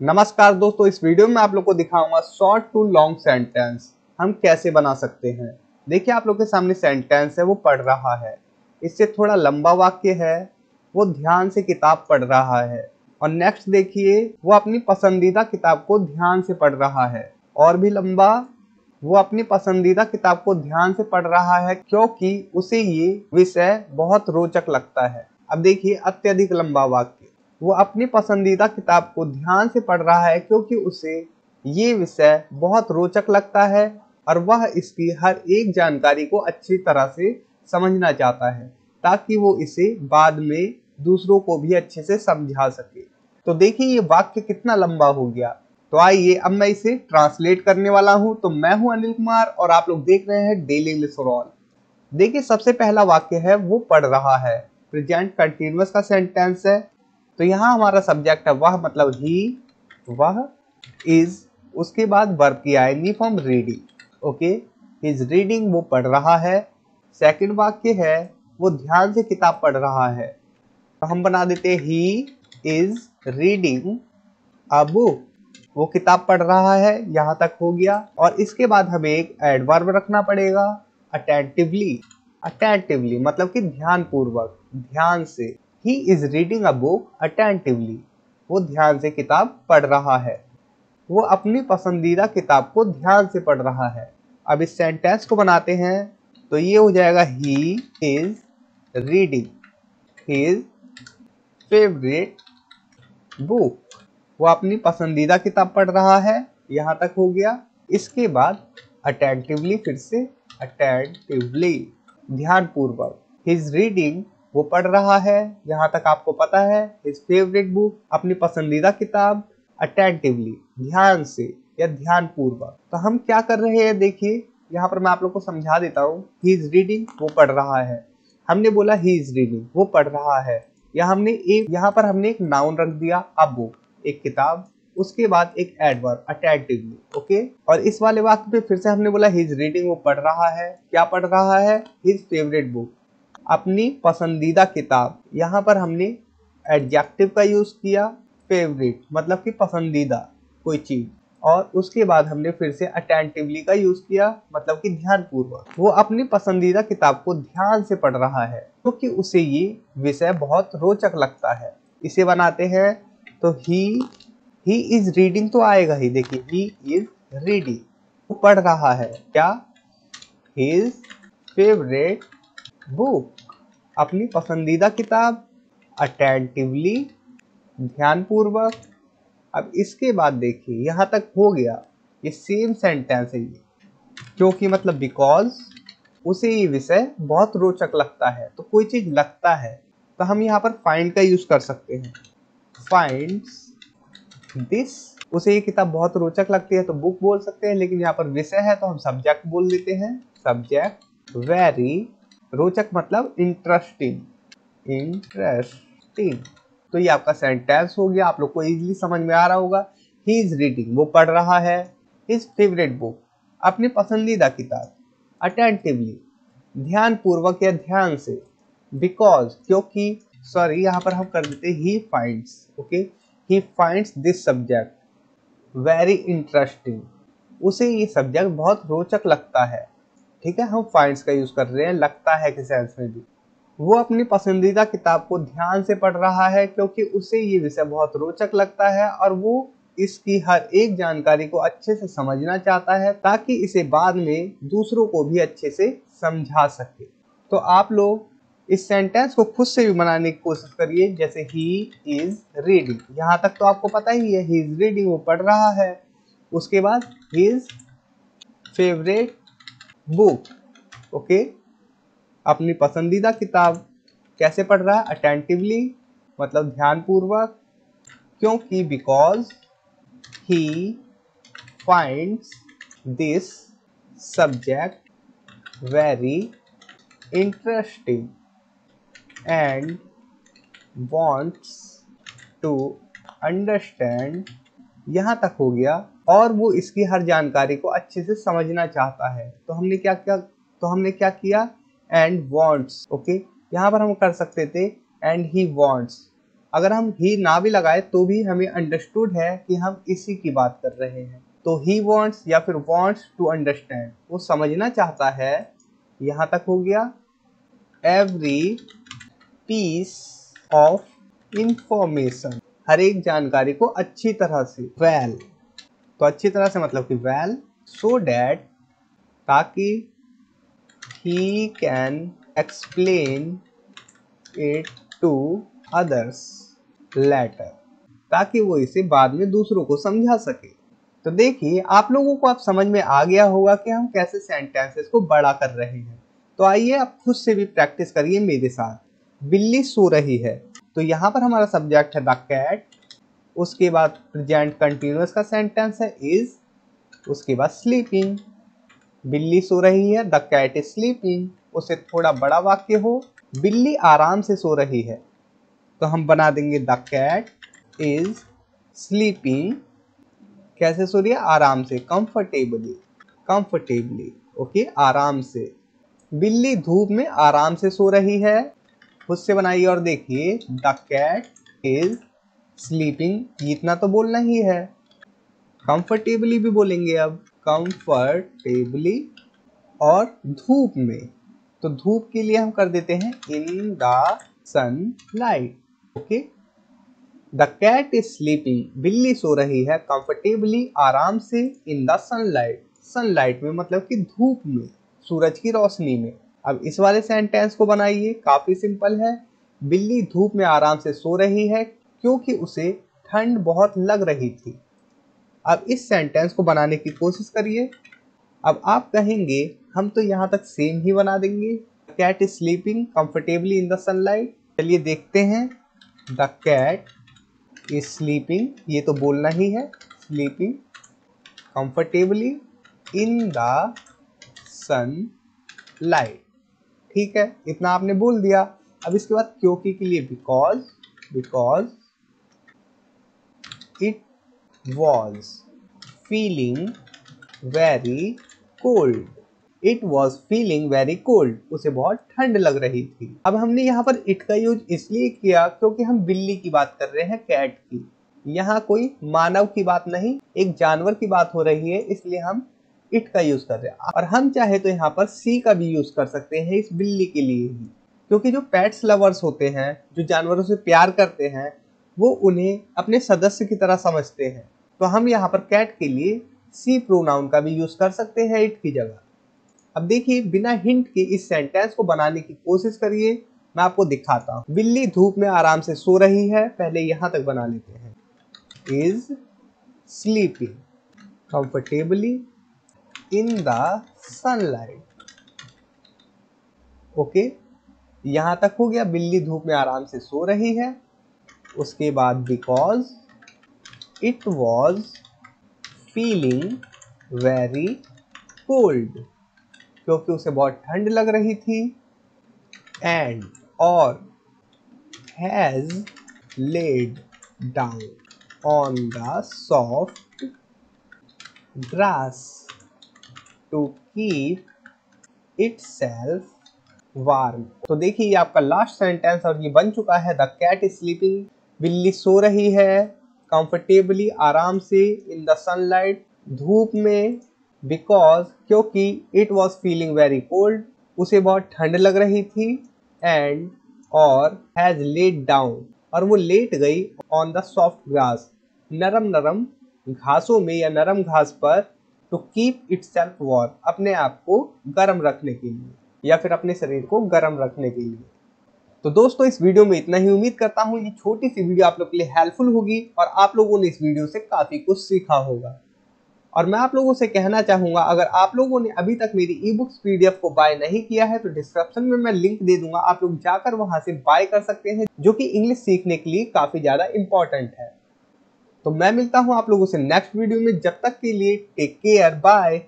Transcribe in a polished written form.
नमस्कार दोस्तों, इस वीडियो में आप लोग को दिखाऊंगा शॉर्ट टू लॉन्ग सेंटेंस हम कैसे बना सकते हैं। देखिए, आप लोग के सामने सेंटेंस है, वो पढ़ रहा है। इससे थोड़ा लंबा वाक्य है, वो ध्यान से किताब पढ़ रहा है। और नेक्स्ट देखिए, वो अपनी पसंदीदा किताब को ध्यान से पढ़ रहा है। और भी लंबा, वो अपनी पसंदीदा किताब को ध्यान से पढ़ रहा है क्योंकि उसे ये विषय बहुत रोचक लगता है। अब देखिए अत्यधिक लंबा वाक्य, वो अपनी पसंदीदा किताब को ध्यान से पढ़ रहा है क्योंकि उसे ये विषय बहुत रोचक लगता है और वह इसकी हर एक जानकारी को अच्छी तरह से समझना चाहता है ताकि वो इसे बाद में दूसरों को भी अच्छे से समझा सके। तो देखिए ये वाक्य कितना लंबा हो गया। तो आइए अब मैं इसे ट्रांसलेट करने वाला हूँ। तो मैं हूँ अनिल कुमार और आप लोग देख रहे हैं डेली इंग्लिश फॉर ऑल। देखिए सबसे पहला वाक्य है वो पढ़ रहा है, प्रेजेंट कंटीन्यूअस का सेंटेंस है। तो यहाँ हमारा सब्जेक्ट है वह, मतलब ही, वह, इज, उसके बाद वर्ब की आएंगी form reading. Okay, is reading, वो पढ़ रहा है। सेकंड वाक्य है वो ध्यान से किताब पढ़ रहा है। तो हम बना देते हैं he is reading a book, वो किताब पढ़ रहा है। यहाँ तक हो गया। और इसके बाद हमें एक एडवर्ब रखना पड़ेगा, अटेंटिवली। अटेंटिवली मतलब कि ध्यानपूर्वक, ध्यान से। He is reading a book attentively, वो ध्यान से किताब पढ़ रहा है। वो अपनी पसंदीदा किताब को ध्यान से पढ़ रहा है। अब इस सेंटेंस को बनाते हैं। तो ये हो जाएगा he is reading his favourite book, वो अपनी पसंदीदा किताब पढ़ रहा है। यहाँ तक हो गया। इसके बाद अटेंटिवली, फिर से अटेंटिवली, ध्यानपूर्वक। हिज रीडिंग, वो पढ़ रहा है। यहाँ तक आपको पता है। हिज फेवरेट बुक, अपनी पसंदीदा किताब। अटेंटिवली, ध्यान से या ध्यानपूर्वक। तो हम क्या कर रहे हैं, देखिए यहाँ पर मैं आप लोग को समझा देता हूँ। ही इज रीडिंग, वो पढ़ रहा है। हमने बोला ही इज रीडिंग, वो पढ़ रहा है। यहाँ पर हमने एक नाउन रख दिया, अ बुक, एक किताब। उसके बाद एक एडवर्ब, अटेंटिवली। ओके, और इस वाले वाक्य पे फिर से हमने बोला हिज रीडिंग, वो पढ़ रहा है। क्या पढ़ रहा है? हिज फेवरेट बुक, अपनी पसंदीदा किताब। यहाँ पर हमने एडजेक्टिव का यूज किया, फेवरेट मतलब कि पसंदीदा कोई चीज। और उसके बाद हमने फिर से अटेंटिवली का यूज किया, मतलब कि ध्यानपूर्वक। वो अपनी पसंदीदा किताब को ध्यान से पढ़ रहा है क्योंकि उसे ये विषय बहुत रोचक लगता है। इसे बनाते हैं। तो ही इज रीडिंग तो आएगा ही। देखिए ही इज रीडिंग, वो पढ़ रहा है। क्या? हिज फेवरेट बुक, अपनी पसंदीदा किताब। अटेंटिवली, ध्यानपूर्वक। अब इसके बाद देखिए यहाँ तक हो गया। ये सेम सेंटेंस है ये, क्योंकि मतलब बिकॉज उसे ये विषय बहुत रोचक लगता है। तो कोई चीज लगता है तो हम यहाँ पर फाइंड का यूज कर सकते हैं। फाइंड्स दिस, उसे ये किताब बहुत रोचक लगती है तो बुक बोल सकते हैं, लेकिन यहाँ पर विषय है तो हम सब्जेक्ट बोल देते हैं। सब्जेक्ट वेरी, रोचक मतलब इंटरेस्टिंग, इंटरेस्टिंग। तो ये आपका सेंटेंस हो गया। आप लोग को इजीली समझ में आ रहा होगा। ही इज रीडिंग, वो पढ़ रहा है। हिज फेवरेट बुक, अपनी पसंदीदा किताब। अटेंटिवली, ध्यानपूर्वक या ध्यान से। बिकॉज, क्योंकि। सॉरी, यहाँ पर हम कर देते he finds. Okay, he finds this subject very interesting, उसे ये सब्जेक्ट बहुत रोचक लगता है। ठीक है, हम फाइंड्स का यूज कर रहे हैं लगता है के सेंस में भी। वो अपनी पसंदीदा किताब को ध्यान से पढ़ रहा है क्योंकि उसे ये विषय बहुत रोचक लगता है और वो इसकी हर एक जानकारी को अच्छे से समझना चाहता है ताकि इसे बाद में दूसरों को भी अच्छे से समझा सके। तो आप लोग इस सेंटेंस को खुद से भी बनाने की कोशिश करिए। जैसे ही इज रीडिंग, यहाँ तक तो आपको पता ही है, ही इज रीडिंग, वो पढ़ रहा है। उसके बाद हिज फेवरेट बुक, ओके, अपनी पसंदीदा किताब। कैसे पढ़ रहा है? अटेंटिवली मतलब ध्यानपूर्वक। क्योंकि because he finds this subject very interesting and wants to understand, यहाँ तक हो गया। और वो इसकी हर जानकारी को अच्छे से समझना चाहता है। तो हमने क्या किया? And wants। ओके, यहाँ पर हम कर सकते थे एंड ही wants, अगर हम ही ना भी लगाए तो भी हमें अंडरस्टूड है कि हम इसी की बात कर रहे हैं। तो ही वॉन्ट्स या फिर वॉन्ट्स टू अंडरस्टैंड, वो समझना चाहता है। यहाँ तक हो गया। एवरी पीस ऑफ इंफॉर्मेशन, हर एक जानकारी को अच्छी तरह से। वेल, तो अच्छी तरह से मतलब कि वेल, सो डैट, ताकि he can explain it to others later, ताकि वो इसे बाद में दूसरों को समझा सके। तो देखिए आप लोगों को अब समझ में आ गया होगा कि हम कैसे सेंटेंसेस को बड़ा कर रहे हैं। तो आइए आप खुद से भी प्रैक्टिस करिए मेरे साथ। बिल्ली सो रही है, तो यहाँ पर हमारा सब्जेक्ट है द कैट, उसके बाद प्रेजेंट कंटिन्यूअस का सेंटेंस है इज, उसके बाद स्लीपिंग। बिल्ली सो रही है, द कैट इज स्लीपिंग। उससे थोड़ा बड़ा वाक्य हो, बिल्ली आराम से सो रही है, तो हम बना देंगे द कैट इज स्लीपिंग। कैसे सो रही है? आराम से, कंफर्टेबली, कंफर्टेबली, ओके, आराम से। बिल्ली धूप में आराम से सो रही है, खुद से बनाइए और देखिए द कैट इज स्लीपिंग, इतना तो बोलना ही है। कंफर्टेबली भी बोलेंगे अब, कंफर्टेबली। और धूप में, तो धूप के लिए हम कर देते हैं in the sunlight, okay. The cat is sleeping, बिल्ली सो रही है कंफर्टेबली, आराम से, इन द सनलाइट, सनलाइट में मतलब कि धूप में, सूरज की रोशनी में। अब इस वाले सेंटेंस को बनाइए, काफी सिंपल है। बिल्ली धूप में आराम से सो रही है क्योंकि उसे ठंड बहुत लग रही थी। अब इस सेंटेंस को बनाने की कोशिश करिए। अब आप कहेंगे हम तो यहाँ तक सेम ही बना देंगे, cat is sleeping comfortably in the sunlight. चलिए देखते हैं। द कैट इज स्लीपिंग, ये तो बोलना ही है, sleeping comfortably in the sunlight. ठीक है, इतना आपने बोल दिया। अब इसके बाद क्योंकि के लिए because, because it was feeling very cold, it was feeling very cold, उसे बहुत ठंड लग रही थी। अब हमने यहाँ पर इट का यूज इसलिए किया क्योंकि हम बिल्ली की बात कर रहे हैं, कैट की। यहाँ कोई मानव की बात नहीं, एक जानवर की बात हो रही है, इसलिए हम इट का यूज कर रहे हैं। और हम चाहे तो यहाँ पर सी का भी यूज कर सकते हैं इस बिल्ली के लिए ही, क्योंकि जो पेट्स लवर्स होते हैं, जो जानवरों से प्यार करते हैं, वो उन्हें अपने सदस्य की तरह समझते हैं। तो हम यहाँ पर कैट के लिए सी प्रोनाउन का भी यूज कर सकते हैं इट की जगह। अब देखिए बिना हिंट के इस सेंटेंस को बनाने की कोशिश करिए, मैं आपको दिखाता हूँ। बिल्ली धूप में आराम से सो रही है, पहले यहाँ तक बना लेते हैं, is sleeping comfortably in the sunlight, okay. यहाँ तक हो गया, बिल्ली धूप में आराम से सो रही है। उसके बाद because it was feeling very cold, क्योंकि उसे बहुत ठंड लग रही थी। एंड, और, has laid down on the soft grass to keep itself warm. तो देखिए ये आपका लास्ट सेंटेंस और ये बन चुका है, द कैट इज स्लीपिंग, बिल्ली सो रही है कंफर्टेबली, आराम से, इन द सनलाइट, धूप में, बिकॉज, क्योंकि, it was feeling very cold, उसे बहुत ठंड लग रही थी, एंड, और, हैज लेड डाउन, और वो लेट गई, ऑन द सॉफ्ट ग्रास, नरम नरम घासों में या नरम घास पर, टू कीप इटसेल्फ वार्म, अपने आप को गर्म रखने के लिए या फिर अपने शरीर को गर्म रखने के लिए। तो दोस्तों इस वीडियो में इतना ही। उम्मीद करता हूँ ये छोटी सी वीडियो आप लोग के लिए हेल्पफुल होगी और आप लोगों ने इस वीडियो से काफी कुछ सीखा होगा। और मैं आप लोगों से कहना चाहूंगा, अगर आप लोगों ने अभी तक मेरी ई बुक्स पीडीएफ को बाय नहीं किया है तो डिस्क्रिप्शन में मैं लिंक दे दूंगा, आप लोग जाकर वहां से बाय कर सकते हैं, जो कि इंग्लिश सीखने के लिए काफी ज्यादा इंपॉर्टेंट है। तो मैं मिलता हूं आप लोगों से नेक्स्ट वीडियो में, जब तक के लिए टेक केयर, बाय।